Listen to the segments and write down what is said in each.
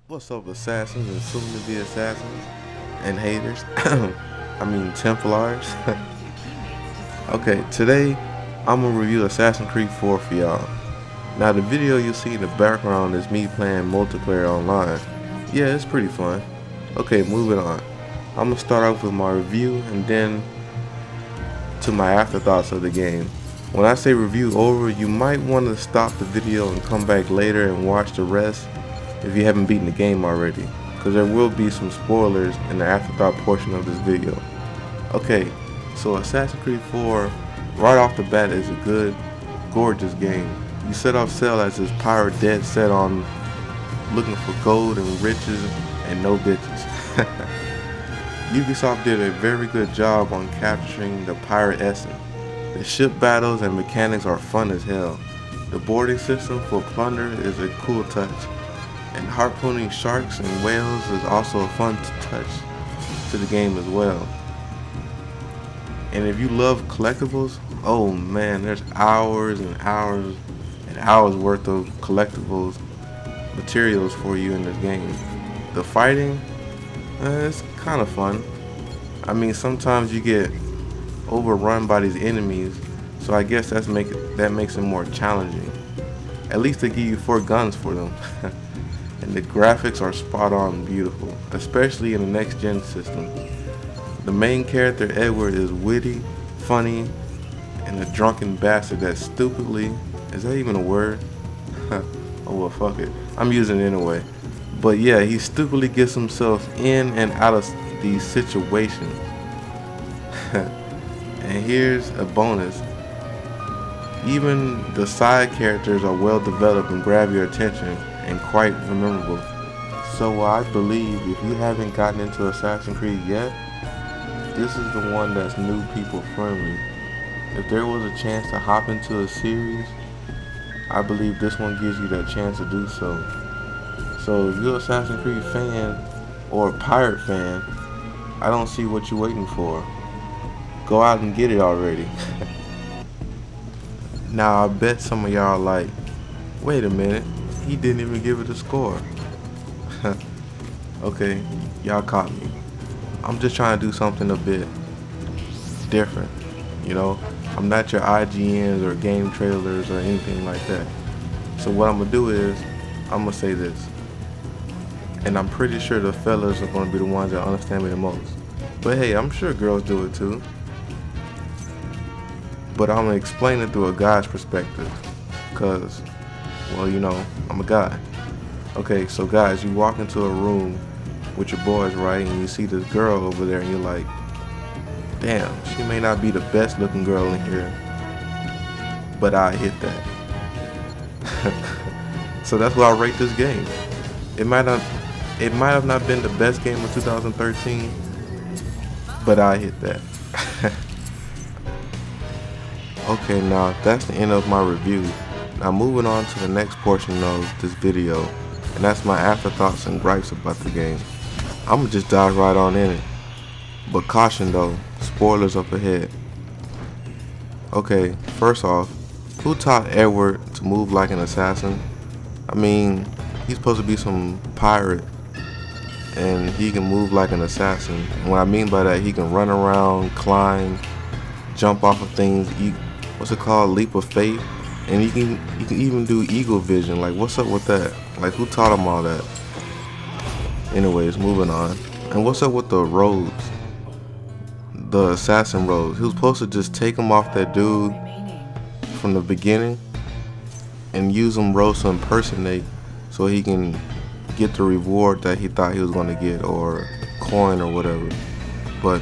What's up, assassins and soon-to-be assassins and haters? I mean Templars. Okay, today I'm gonna review Assassin's Creed 4 for y'all. Now, the video you see in the background is me playing multiplayer online. Yeah, it's pretty fun. Okay, moving on. I'm gonna start off with my review and then to my afterthoughts of the game. When I say review over, you might want to stop the video and come back later and watch the rest if you haven't beaten the game already, because there will be some spoilers in the afterthought portion of this video. Okay, so Assassin's Creed 4 right off the bat is a good, gorgeous game. You set off sail as this pirate dead set on looking for gold and riches and no bitches. Ubisoft did a very good job on capturing the pirate essence. The ship battles and mechanics are fun as hell. The boarding system for plunder is a cool touch. And harpooning sharks and whales is also a fun touch to the game as well. And if you love collectibles, oh man, there's hours and hours and hours worth of collectibles materials for you in this game. The fighting, it's kind of fun. I mean, sometimes you get overrun by these enemies, so I guess that makes it more challenging. At least they give you 4 guns for them. And the graphics are spot on beautiful, especially in the next gen system. The main character, Edward, is witty, funny, and a drunken bastard that stupidly, is that even a word? Oh well, fuck it, I'm using it anyway. But yeah, he stupidly gets himself in and out of these situations. And here's a bonus. Even the side characters are well developed and grab your attention and quite memorable. So I believe if you haven't gotten into Assassin's Creed yet, this is the one that's new people friendly. If there was a chance to hop into a series, I believe this one gives you that chance to do so. So if you're an Assassin's Creed fan or a pirate fan, I don't see what you're waiting for. Go out and get it already. Now I bet some of y'all are like, wait a minute, he didn't even give it a score. Okay, y'all caught me. I'm just trying to do something a bit different, you know? I'm not your IGNs or game trailers or anything like that. So what I'm gonna do is, I'm gonna say this. And I'm pretty sure the fellas are gonna be the ones that understand me the most. But hey, I'm sure girls do it too. But I'm gonna explain it through a guy's perspective, cause, well, you know, I'm a guy. Okay, so guys, you walk into a room with your boys, right, and you see this girl over there, and you're like, damn, she may not be the best looking girl in here, but I hit that. So that's why I rate this game. It might have not been the best game of 2013, but I hit that. Okay, now that's the end of my review. Now moving on to the next portion of this video, and that's my afterthoughts and gripes about the game. I'm gonna just dive right on in it. But caution though, spoilers up ahead. Okay, first off, who taught Edward to move like an assassin? I mean, he's supposed to be some pirate, and he can move like an assassin. And what I mean by that, he can run around, climb, jump off of things, what's it called, leap of faith, and he can even do eagle vision. Like, what's up with that? Like, who taught him all that? Anyways, moving on. And what's up with the robes, the assassin robes? He was supposed to just take them off that dude from the beginning and use them robes to impersonate, so he can get the reward that he thought he was going to get, or coin or whatever. But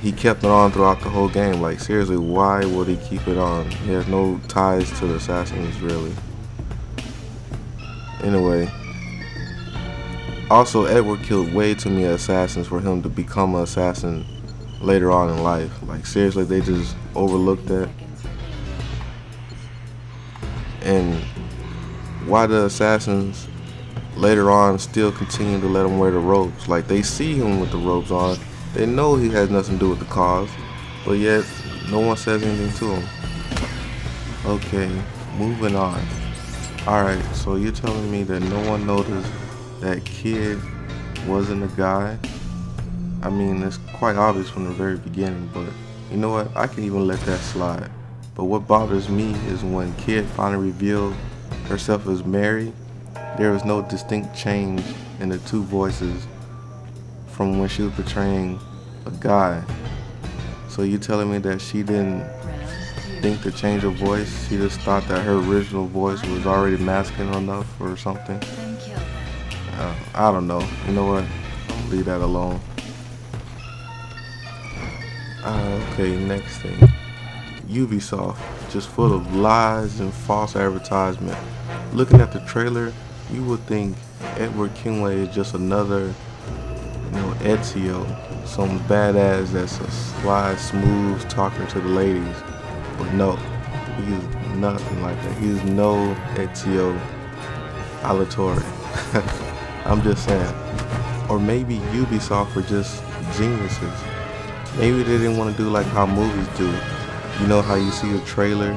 he kept it on throughout the whole game. Like, seriously, why would he keep it on? He has no ties to the assassins, really. Anyway, also Edward killed way too many assassins for him to become an assassin later on in life. Like, seriously, they just overlooked that. And why the assassins later on still continue to let him wear the robes? Like, they see him with the robes on, they know he has nothing to do with the cause, but yet no one says anything to him. Okay, moving on. Alright, so you're telling me that no one noticed that kid wasn't a guy. I mean, it's quite obvious from the very beginning, but you know what? I can even let that slide. But what bothers me is when Kid finally revealed herself as Mary, there was no distinct change in the two voices from when she was portraying a guy. So you telling me that she didn't think to change her voice? She just thought that her original voice was already masculine enough or something? I don't know. You know what? I'll leave that alone. Okay, next thing. Ubisoft, just full of lies and false advertisement. Looking at the trailer, you would think Edward Kenway is just another, Ezio, some badass that's a sly, smooth talker to the ladies. But no, he's nothing like that. He's no Ezio Auditore. I'm just saying. Or maybe Ubisoft were just geniuses. Maybe they didn't want to do like how movies do. You know how you see a trailer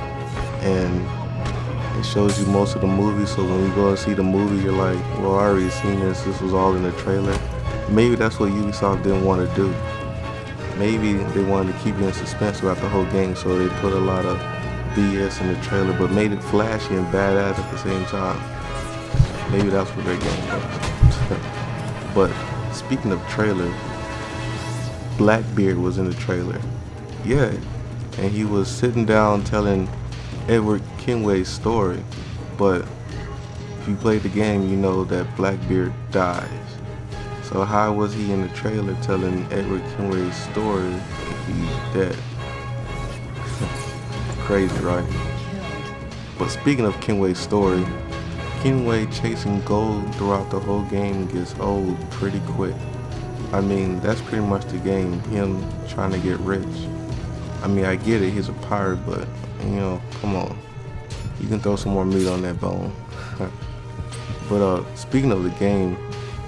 and it shows you most of the movie, so when you go and see the movie, you're like, well, I already seen this. This was all in the trailer. Maybe that's what Ubisoft didn't want to do. Maybe they wanted to keep you in suspense throughout the whole game, so they put a lot of BS in the trailer, but made it flashy and badass at the same time. Maybe that's what their game was. But speaking of trailers, Blackbeard was in the trailer. Yeah, and he was sitting down telling Edward Kenway's story. But if you played the game, you know that Blackbeard dies. So how was he in the trailer telling Edward Kenway's story if he's dead? Crazy, right? But speaking of Kenway's story, Kenway chasing gold throughout the whole game gets old pretty quick. I mean, that's pretty much the game, him trying to get rich. I mean, I get it, he's a pirate, but, come on. You can throw some more meat on that bone. But speaking of the game,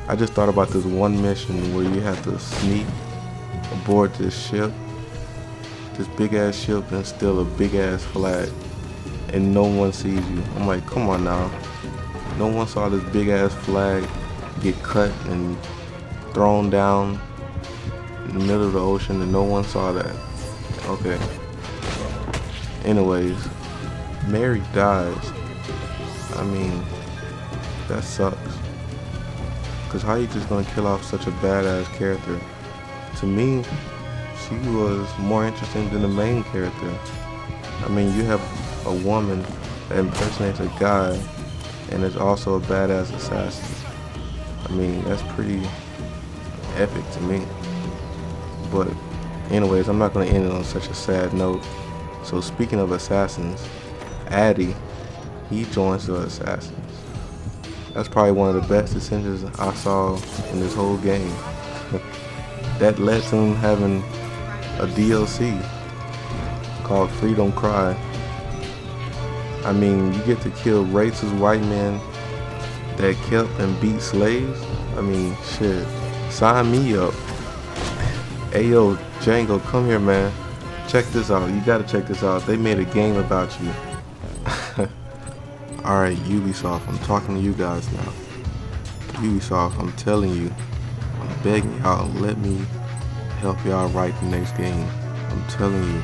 I just thought about this one mission where you have to sneak aboard this ship, this big ass ship, and steal a big ass flag, and no one sees you. I'm like, come on now. No one saw this big ass flag get cut and thrown down in the middle of the ocean, and no one saw that. Okay. Anyways, Mary dies. I mean, that sucks. Cause how you just gonna kill off such a badass character? To me, she was more interesting than the main character. I mean, you have a woman that impersonates a guy and is also a badass assassin. I mean, that's pretty epic to me. But anyways, I'm not going to end it on such a sad note. So speaking of assassins, Addy, he joins the assassins. That's probably one of the best decisions I saw in this whole game. That led to him having a DLC called Freedom Cry. I mean, you get to kill racist white men that kept and beat slaves. I mean, shit. Sign me up. Hey yo, Django, come here, man. Check this out. You gotta check this out. They made a game about you. Alright, Ubisoft, I'm talking to you guys now. Ubisoft, I'm telling you, I'm begging y'all, let me help y'all write the next game. I'm telling you,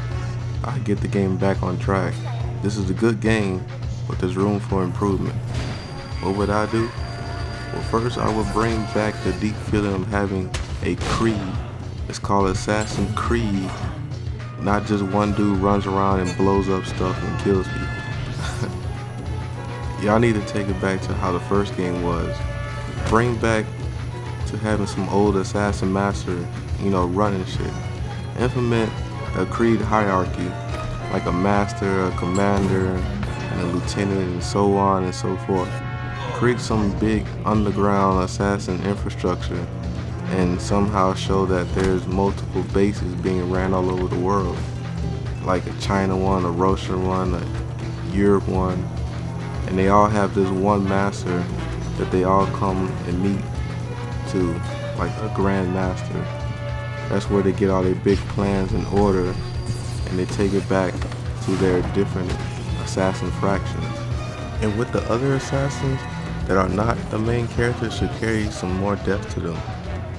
I get the game back on track. This is a good game, but there's room for improvement. What would I do? Well, first I would bring back the deep feeling of having a creed. It's called Assassin's Creed. Not just one dude runs around and blows up stuff and kills people. Y'all need to take it back to how the first game was. Bring back to having some old assassin master, running shit. Implement a creed hierarchy, like a master, a commander, and a lieutenant, and so on and so forth. Create some big underground assassin infrastructure and somehow show that there's multiple bases being ran all over the world. Like a China one, a Russian one, a Europe one. And they all have this one master that they all come and meet to, like a grand master. That's where they get all their big plans in order, and they take it back to their different assassin fractions. And with the other assassins, that are not the main characters should carry some more depth to them.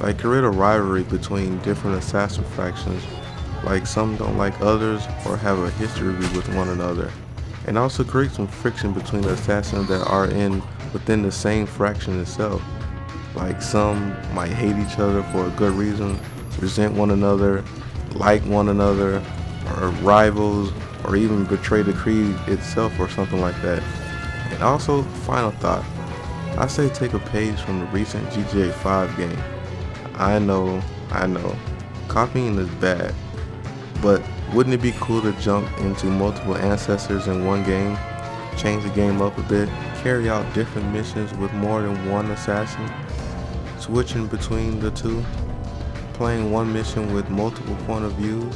Like create a rivalry between different assassin factions, like some don't like others or have a history with one another. And also create some friction between the assassins that are within the same faction itself. Like some might hate each other for a good reason, resent one another, like one another, or rivals, or even betray the creed itself or something like that. And also, final thought, I say take a page from the recent GTA 5 game. I know, copying is bad, but wouldn't it be cool to jump into multiple ancestors in one game, change the game up a bit, carry out different missions with more than one assassin, switching between the two, playing one mission with multiple point of views?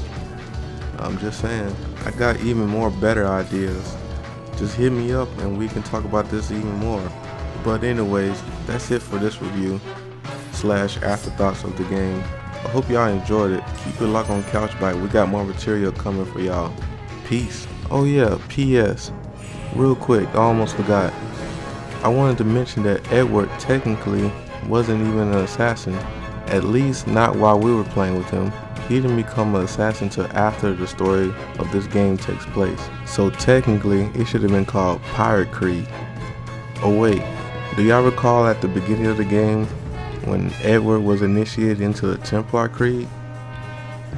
I'm just saying, I got even more better ideas. Just hit me up and we can talk about this even more. But anyways, that's it for this review / afterthoughts of the game. I hope y'all enjoyed it. Keep it locked on CouchByte. We got more material coming for y'all. Peace. Oh yeah, PS. Real quick, I almost forgot. I wanted to mention that Edward technically wasn't even an assassin. At least not while we were playing with him. He didn't become an assassin until after the story of this game takes place. So technically, it should have been called Pirate Creed. Oh wait, do y'all recall at the beginning of the game when Edward was initiated into the Templar Creed?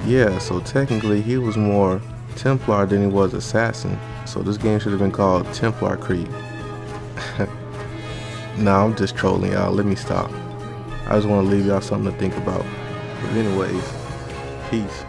Yeah, so technically he was more Templar than he was assassin. So this game should have been called Templar Creed. Nah, I'm just trolling y'all, let me stop. I just want to leave y'all something to think about. But anyways, peace.